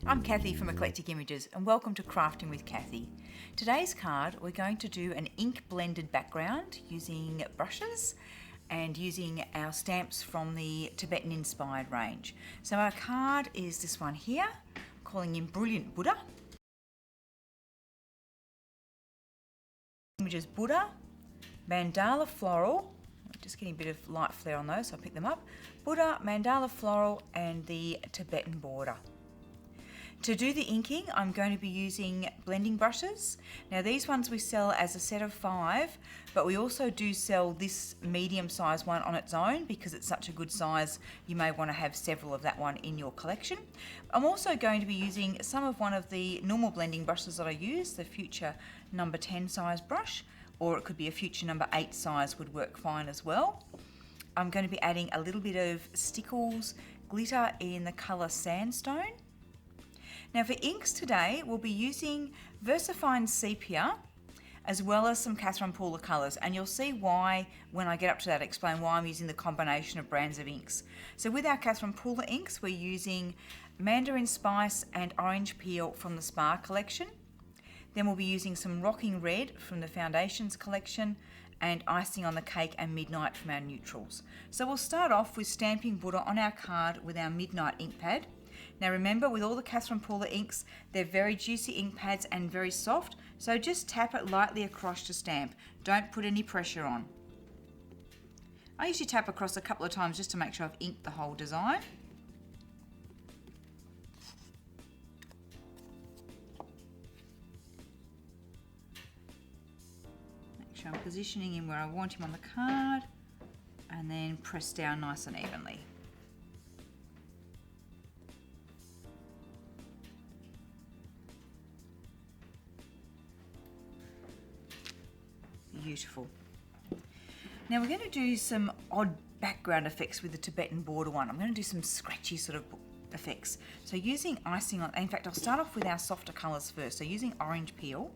I'm Kathy from Eclectic Images and welcome to Crafting with Kathy. Today's card we're going to do an ink blended background using brushes and using our stamps from the Tibetan inspired range. So our card is this one here, calling him Brilliant Buddha. Images Buddha, Mandala Floral, just getting a bit of light flare on those so I'll pick them up, Buddha, Mandala Floral and the Tibetan border. To do the inking, I'm going to be using blending brushes. Now these ones we sell as a set of 5, but we also do sell this medium size one on its own because it's such a good size, you may want to have several of that one in your collection. I'm also going to be using some of one of the normal blending brushes that I use, the Future number 10 size brush, or it could be a Future number 8 size would work fine as well. I'm going to be adding a little bit of Stickles glitter in the colour Sandstone. Now for inks today, we'll be using Versafine Sepia as well as some Catherine Pooler colours, and you'll see why when I get up to that, explain why I'm using the combination of brands of inks. So with our Catherine Pooler inks, we're using Mandarin Spice and Orange Peel from the Spa collection. Then we'll be using some Rocking Red from the Foundations collection and Icing on the Cake and Midnight from our neutrals. So we'll start off with stamping Buddha on our card with our Midnight ink pad. Now remember, with all the Catherine Pooler inks, they're very juicy ink pads and very soft, so just tap it lightly across to stamp. Don't put any pressure on. I usually tap across a couple of times just to make sure I've inked the whole design. Make sure I'm positioning him where I want him on the card, and then press down nice and evenly. Beautiful. Now we're going to do some odd background effects with the Tibetan border one. I'm going to do some scratchy sort of effects. So using icing on, in fact I'll start off with our softer colours first. So using Orange Peel.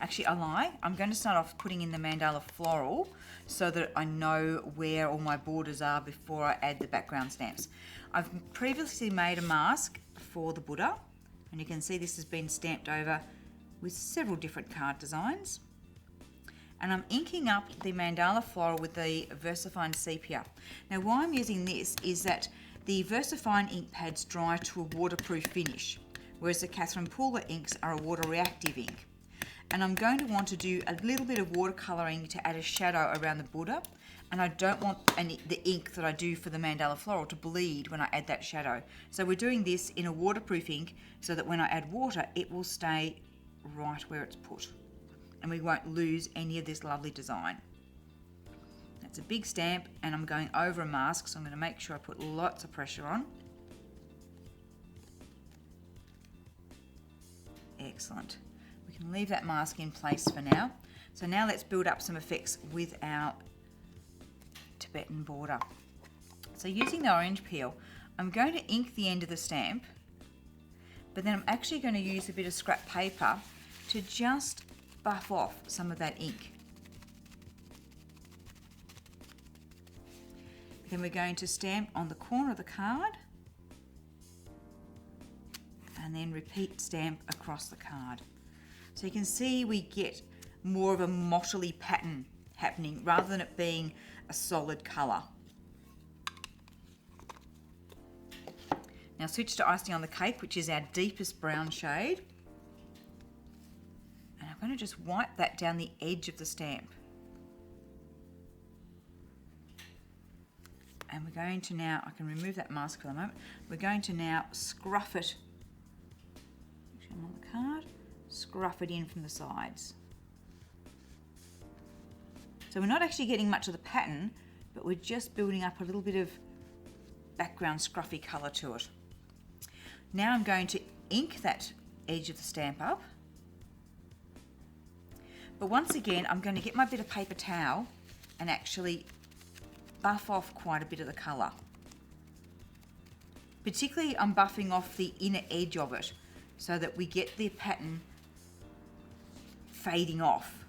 Actually I lie, I'm going to start off putting in the Mandala Floral so that I know where all my borders are before I add the background stamps. I've previously made a mask for the Buddha. And you can see this has been stamped over with several different card designs. And I'm inking up the Mandala Floral with the Versafine Sepia. Now why I'm using this is that the Versafine ink pads dry to a waterproof finish, whereas the Catherine Pooler inks are a water reactive ink. And I'm going to want to do a little bit of watercolouring to add a shadow around the Buddha. And I don't want the ink that I do for the Mandala Floral to bleed when I add that shadow. So we're doing this in a waterproof ink so that when I add water, it will stay right where it's put. And we won't lose any of this lovely design. That's a big stamp and I'm going over a mask, so I'm going to make sure I put lots of pressure on. Excellent. We can leave that mask in place for now. So now let's build up some effects with our Tibetan border. So using the Orange Peel, I'm going to ink the end of the stamp, but then I'm actually going to use a bit of scrap paper to just buff off some of that ink. Then we're going to stamp on the corner of the card and then repeat stamp across the card. So you can see we get more of a mottly pattern happening rather than it being a solid colour. Now switch to Icing on the Cake, which is our deepest brown shade. And I'm going to just wipe that down the edge of the stamp. And we're going to now, I can remove that mask for the moment, we're going to now scruff it, actually on the card, scruff it in from the sides. So we're not actually getting much of the pattern, but we're just building up a little bit of background scruffy colour to it. Now I'm going to ink that edge of the stamp up. But once again, I'm going to get my bit of paper towel and actually buff off quite a bit of the colour. Particularly I'm buffing off the inner edge of it so that we get the pattern fading off.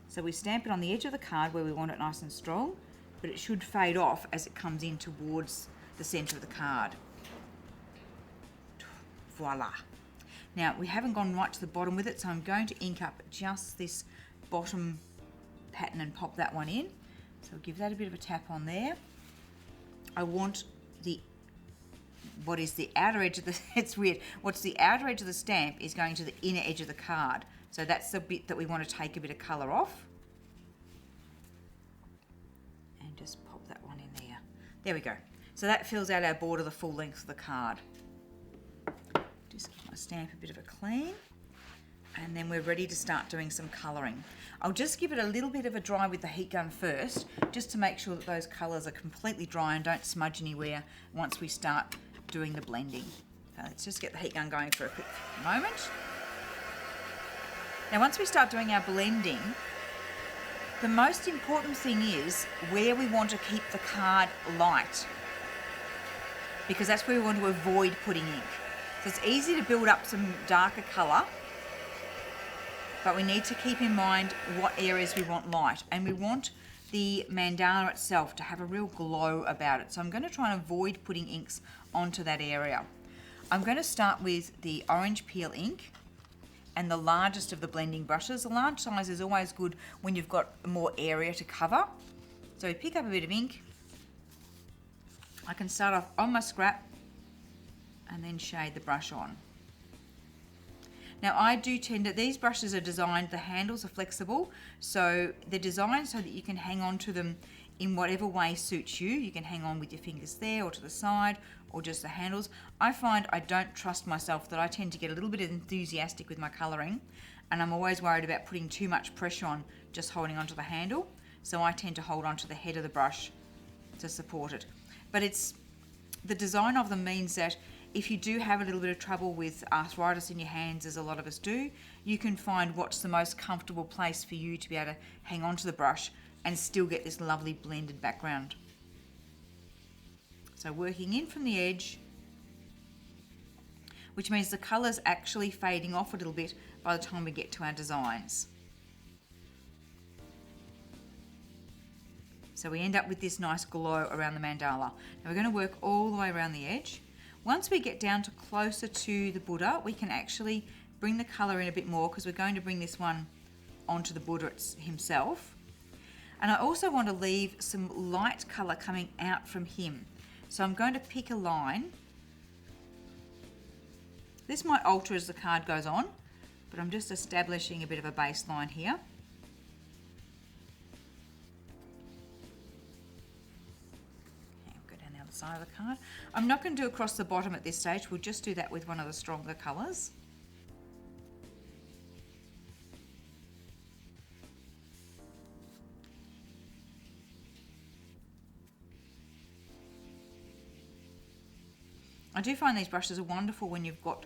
So we stamp it on the edge of the card where we want it nice and strong, but it should fade off as it comes in towards the centre of the card. Voila. Now we haven't gone right to the bottom with it, so I'm going to ink up just this bottom pattern and pop that one in. So I'll give that a bit of a tap on there. I want what is the outer edge of the, it's weird, what's the outer edge of the stamp is going to the inner edge of the card. So that's the bit that we want to take a bit of colour off. And just pop that one in there. There we go. So that fills out our border the full length of the card. Just give my stamp a bit of a clean. And then we're ready to start doing some colouring. I'll just give it a little bit of a dry with the heat gun first, just to make sure that those colours are completely dry and don't smudge anywhere once we start doing the blending. So let's just get the heat gun going for a quick moment. Now once we start doing our blending, the most important thing is where we want to keep the card light, because that's where we want to avoid putting ink. So it's easy to build up some darker colour, but we need to keep in mind what areas we want light, and we want the mandala itself to have a real glow about it. So I'm going to try and avoid putting inks onto that area. I'm going to start with the orange peel ink and the largest of the blending brushes. The large size is always good when you've got more area to cover. So we pick up a bit of ink. I can start off on my scrap and then shade the brush on. Now I do tend to, these brushes are designed, the handles are flexible, so they're designed so that you can hang on to them in whatever way suits you. You can hang on with your fingers there or to the side or just the handles. I find I don't trust myself, that I tend to get a little bit enthusiastic with my colouring, and I'm always worried about putting too much pressure on just holding onto the handle. So I tend to hold onto the head of the brush to support it. But it's, the design of them means that if you do have a little bit of trouble with arthritis in your hands, as a lot of us do, you can find what's the most comfortable place for you to be able to hang on to the brush and still get this lovely blended background. So working in from the edge, which means the colour's actually fading off a little bit by the time we get to our designs. So we end up with this nice glow around the mandala. Now we're going to work all the way around the edge. Once we get down to closer to the Buddha, we can actually bring the colour in a bit more, because we're going to bring this one onto the Buddha himself. And I also want to leave some light colour coming out from him. So I'm going to pick a line. This might alter as the card goes on, but I'm just establishing a bit of a baseline here. Side of the card. I'm not going to do across the bottom at this stage. We'll just do that with one of the stronger colours. I do find these brushes are wonderful when you've got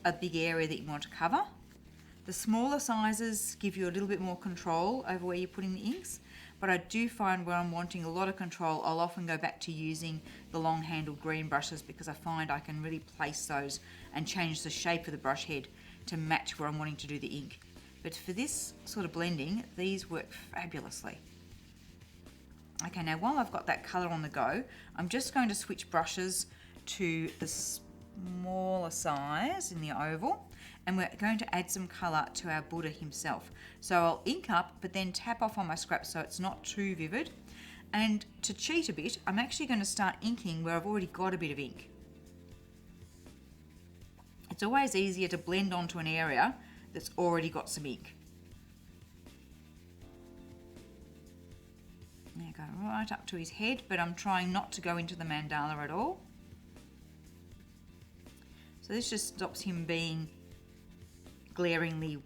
a big area that you want to cover. The smaller sizes give you a little bit more control over where you're putting the inks. But I do find where I'm wanting a lot of control, I'll often go back to using the long handled green brushes, because I find I can really place those and change the shape of the brush head to match where I'm wanting to do the ink. But for this sort of blending, these work fabulously. Okay, now while I've got that colour on the go, I'm just going to switch brushes to the smaller size in the oval, and we're going to add some colour to our Buddha himself. So I'll ink up, but then tap off on my scrap so it's not too vivid. And to cheat a bit, I'm actually going to start inking where I've already got a bit of ink. It's always easier to blend onto an area that's already got some ink. Now go right up to his head, but I'm trying not to go into the mandala at all. So this just stops him being glaringly,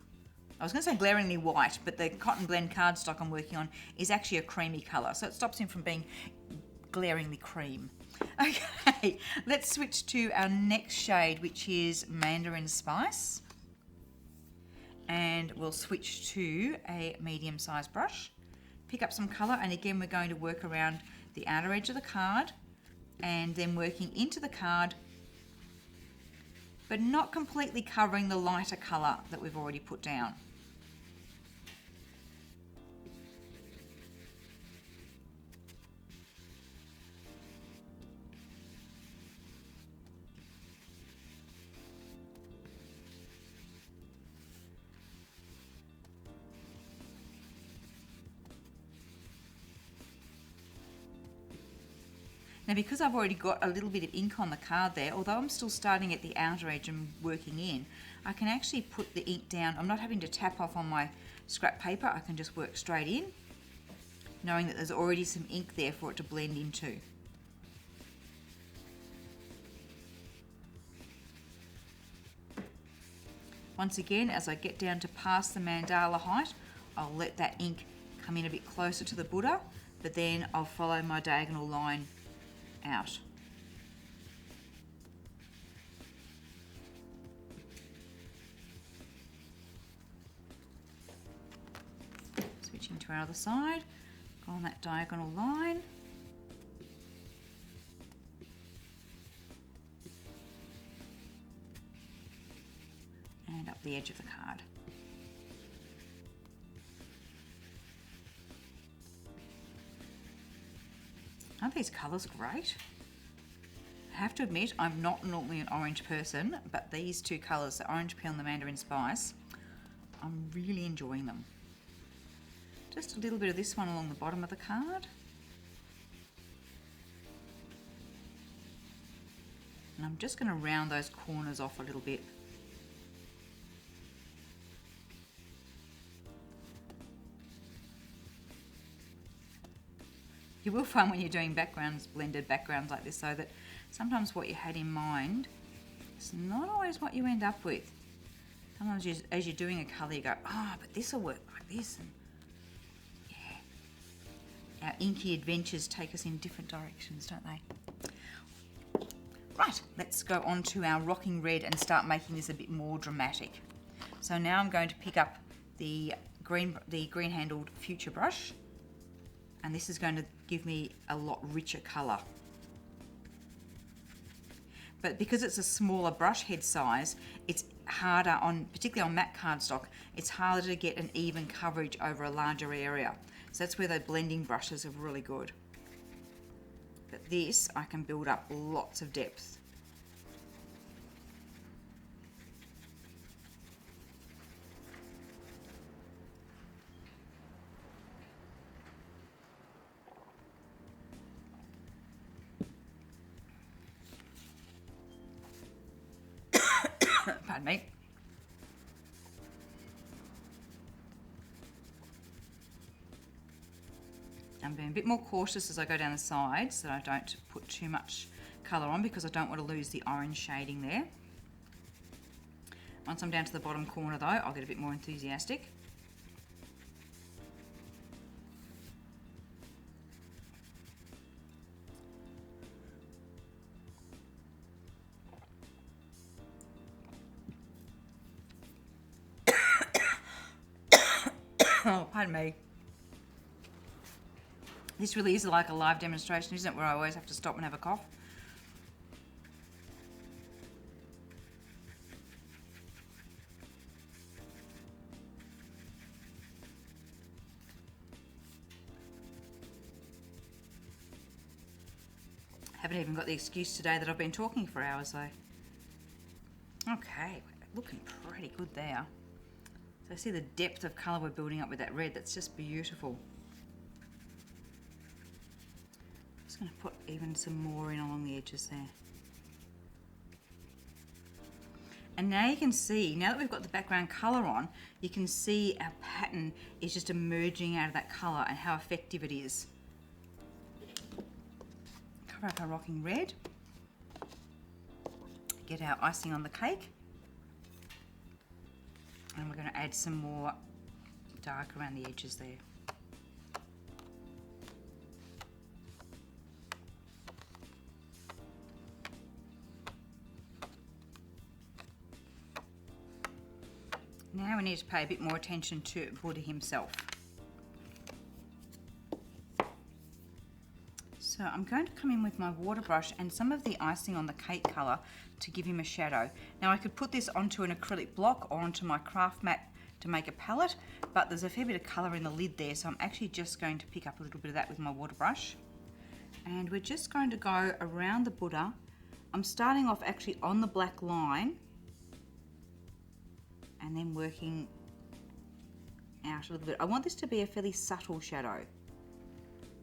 I was going to say glaringly white, but the cotton blend cardstock I'm working on is actually a creamy colour, so it stops him from being glaringly cream. Okay, let's switch to our next shade, which is Mandarin Spice, and we'll switch to a medium-sized brush, pick up some colour, and again we're going to work around the outer edge of the card and then working into the card, but not completely covering the lighter colour that we've already put down. Now because I've already got a little bit of ink on the card there, although I'm still starting at the outer edge and working in, I can actually put the ink down. I'm not having to tap off on my scrap paper, I can just work straight in, knowing that there's already some ink there for it to blend into. Once again, as I get down to past the mandala height, I'll let that ink come in a bit closer to the Buddha, but then I'll follow my diagonal line out. Switching to our other side, go on that diagonal line. And up the edge of the card. Aren't these colours great? I have to admit, I'm not normally an orange person, but these two colours, the orange peel and the Mandarin Spice, I'm really enjoying them. Just a little bit of this one along the bottom of the card. And I'm just going to round those corners off a little bit. You will find when you're doing backgrounds, blended backgrounds like this, so that sometimes what you had in mind is not always what you end up with. Sometimes as you're doing a colour you go, oh, but this will work like this. And yeah, our inky adventures take us in different directions, don't they? Right, let's go on to our rocking red and start making this a bit more dramatic. So now I'm going to pick up the green handled Future brush, and this is going to give me a lot richer colour. But because it's a smaller brush head size, it's harder particularly on matte cardstock, it's harder to get an even coverage over a larger area. So that's where the blending brushes are really good. But this, I can build up lots of depth. Pardon me. I'm being a bit more cautious as I go down the sides so that I don't put too much colour on, because I don't want to lose the orange shading there. Once I'm down to the bottom corner though, I'll get a bit more enthusiastic. Oh, pardon me. This really is like a live demonstration, isn't it, where I always have to stop and have a cough. Haven't even got the excuse today that I've been talking for hours though. Okay, looking pretty good there. So see the depth of colour we're building up with that red, that's just beautiful. Just going to put even some more in along the edges there. And now you can see, now that we've got the background colour on, you can see our pattern is just emerging out of that colour and how effective it is. Cover up our rocking red. Get our icing on the cake. And we're going to add some more dark around the edges there. Now we need to pay a bit more attention to Buddha himself. So I'm going to come in with my water brush and some of the icing on the cake colour to give him a shadow. Now I could put this onto an acrylic block or onto my craft mat to make a palette, but there's a fair bit of colour in the lid there, so I'm actually just going to pick up a little bit of that with my water brush. And we're just going to go around the Buddha. I'm starting off actually on the black line and then working out a little bit. I want this to be a fairly subtle shadow.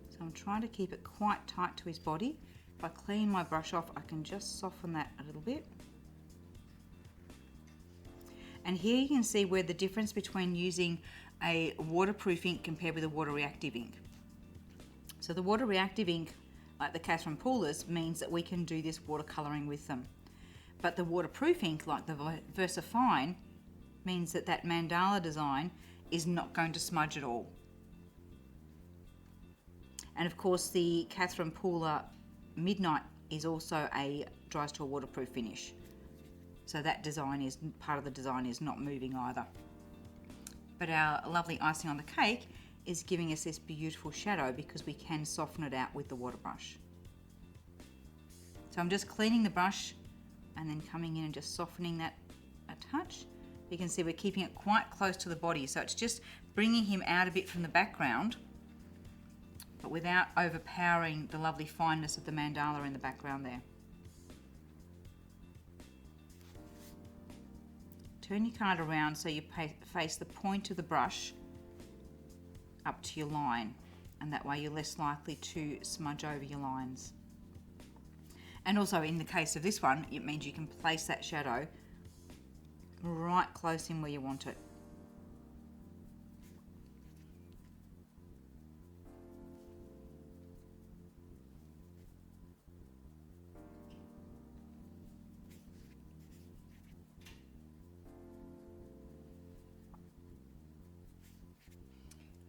So I'm trying to keep it quite tight to his body, I clean my brush off, I can just soften that a little bit. And here you can see where the difference between using a waterproof ink compared with a water reactive ink. So the water reactive ink, like the Catherine Poolers, means that we can do this watercolouring with them. But the waterproof ink, like the Versafine, means that that mandala design is not going to smudge at all. And of course the Catherine Pooler Midnight is also dries to a waterproof finish. So that design is, part of the design is not moving either. But our lovely icing on the cake is giving us this beautiful shadow because we can soften it out with the water brush. So I'm just cleaning the brush and then coming in and just softening that a touch. You can see we're keeping it quite close to the body, so it's just bringing him out a bit from the background, but without overpowering the lovely fineness of the mandala in the background there. Turn your card around so you face the point of the brush up to your line, and that way you're less likely to smudge over your lines. And also in the case of this one, it means you can place that shadow right close in where you want it.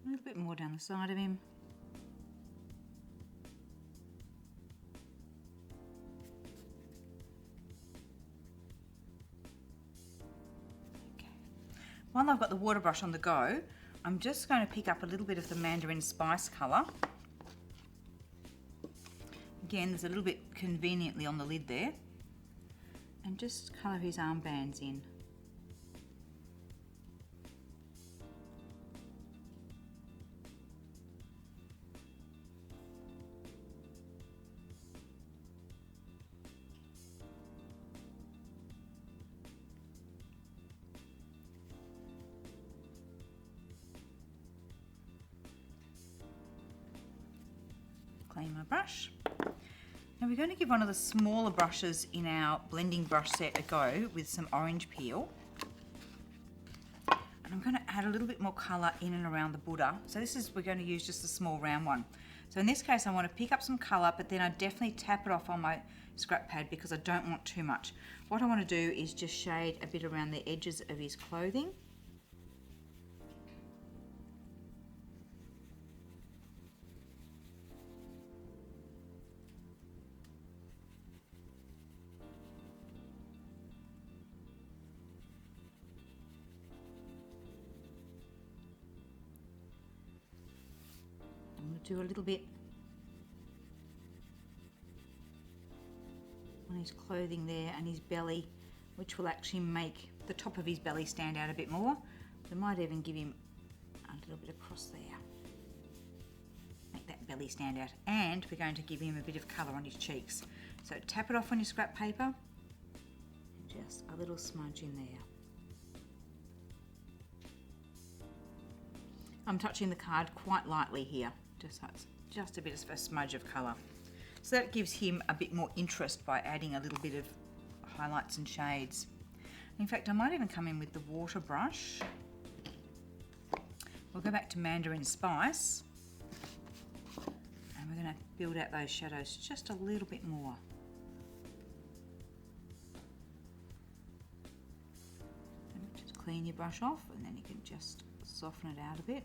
A little bit more down the side of him. Okay. While I've got the water brush on the go, I'm just going to pick up a little bit of the Mandarin Spice colour. Again, there's a little bit conveniently on the lid there. And just colour his armbands in. Clean my brush. Now we're going to give one of the smaller brushes in our blending brush set a go with some orange peel. And I'm going to add a little bit more colour in and around the Buddha. So we're going to use just a small round one. So in this case I want to pick up some colour, but then I definitely tap it off on my scrap pad because I don't want too much. What I want to do is just shade a bit around the edges of his clothing. Do a little bit on his clothing there and his belly, which will actually make the top of his belly stand out a bit more. We might even give him a little bit across there, make that belly stand out, and we're going to give him a bit of colour on his cheeks. So tap it off on your scrap paper and just a little smudge in there. I'm touching the card quite lightly here. Just a bit of a smudge of colour. So that gives him a bit more interest by adding a little bit of highlights and shades. In fact, I might even come in with the water brush. We'll go back to Mandarin Spice. And we're going to build out those shadows just a little bit more. And just clean your brush off and then you can just soften it out a bit.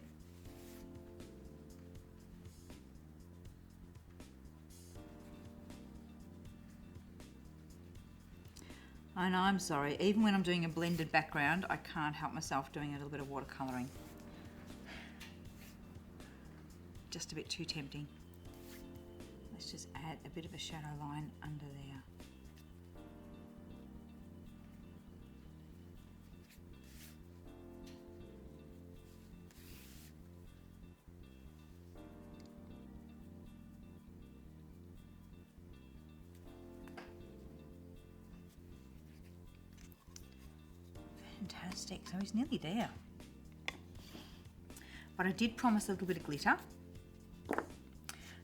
And I'm sorry, even when I'm doing a blended background, I can't help myself doing a little bit of watercolouring. Just a bit too tempting. Let's just add a bit of a shadow line under there. Fantastic, so he's nearly there. But I did promise a little bit of glitter.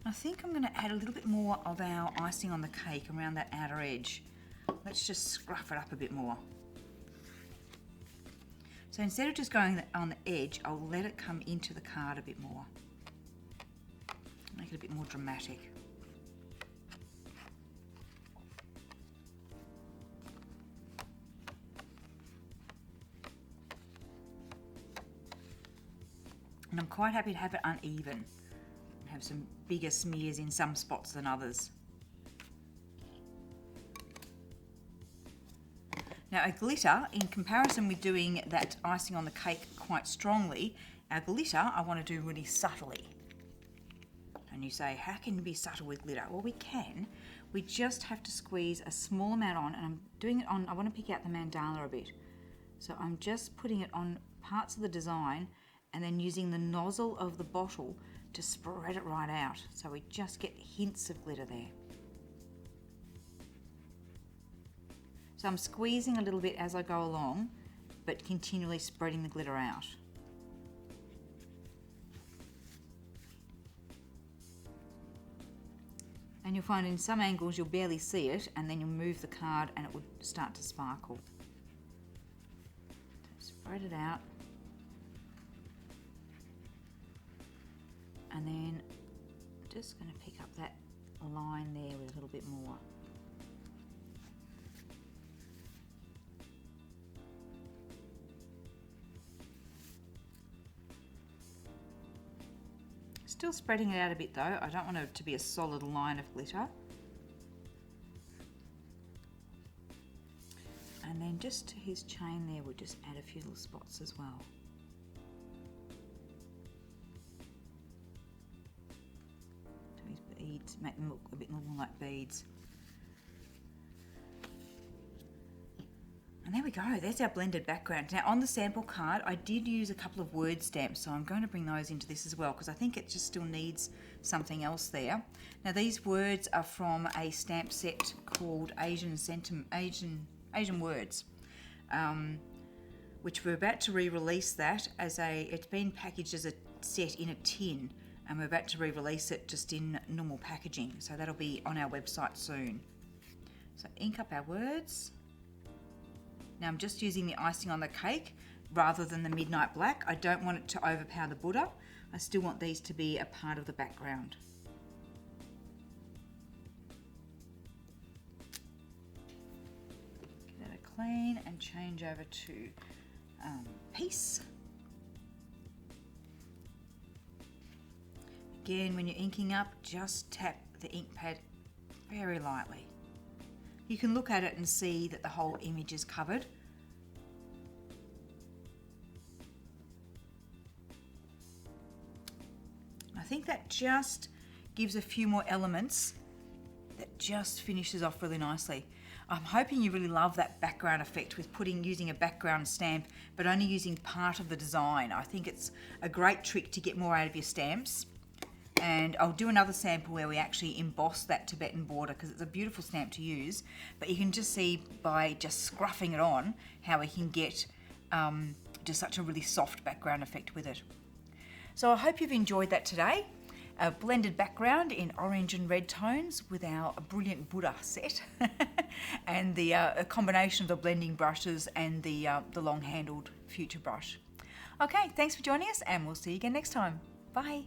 I think I'm going to add a little bit more of our icing on the cake around that outer edge. Let's just scruff it up a bit more. So instead of just going on the edge, I'll let it come into the card a bit more. Make it a bit more dramatic. And I'm quite happy to have it uneven. Have some bigger smears in some spots than others. Now a glitter, in comparison with doing that icing on the cake quite strongly, our glitter I want to do really subtly. And you say, how can you be subtle with glitter? Well, we can. We just have to squeeze a small amount on, and I'm doing it on, I want to pick out the mandala a bit. So I'm just putting it on parts of the design and then using the nozzle of the bottle to spread it right out. So we just get hints of glitter there. So I'm squeezing a little bit as I go along, but continually spreading the glitter out. And you'll find in some angles you'll barely see it, and then you'll move the card and it will start to sparkle. So spread it out. And then just going to pick up that line there with a little bit more. Still spreading it out a bit though. I don't want it to be a solid line of glitter. And then just to his chain there, we'll just add a few little spots as well. To his beads, make them look a bit more like beads. And there we go, there's our blended background. Now on the sample card, I did use a couple of word stamps, so I'm going to bring those into this as well, because I think it just still needs something else there. Now these words are from a stamp set called Asian Words, which we're about to re-release that as it's been packaged as a set in a tin, and we're about to re-release it just in normal packaging. So that'll be on our website soon. So ink up our words. Now I'm just using the icing on the cake rather than the midnight black. I don't want it to overpower the Buddha. I still want these to be a part of the background. Give that a clean and change over to Peace. Again, when you're inking up, just tap the ink pad very lightly. You can look at it and see that the whole image is covered. I think that just gives a few more elements that just finishes off really nicely. I'm hoping you really love that background effect with using a background stamp, but only using part of the design. I think it's a great trick to get more out of your stamps. And I'll do another sample where we actually emboss that Tibetan border, because it's a beautiful stamp to use, but you can just see by just scruffing it on how we can get just such a really soft background effect with it. So I hope you've enjoyed that today. A blended background in orange and red tones with our brilliant Buddha set and a combination of the blending brushes and the long-handled future brush. Okay, thanks for joining us, and we'll see you again next time. Bye.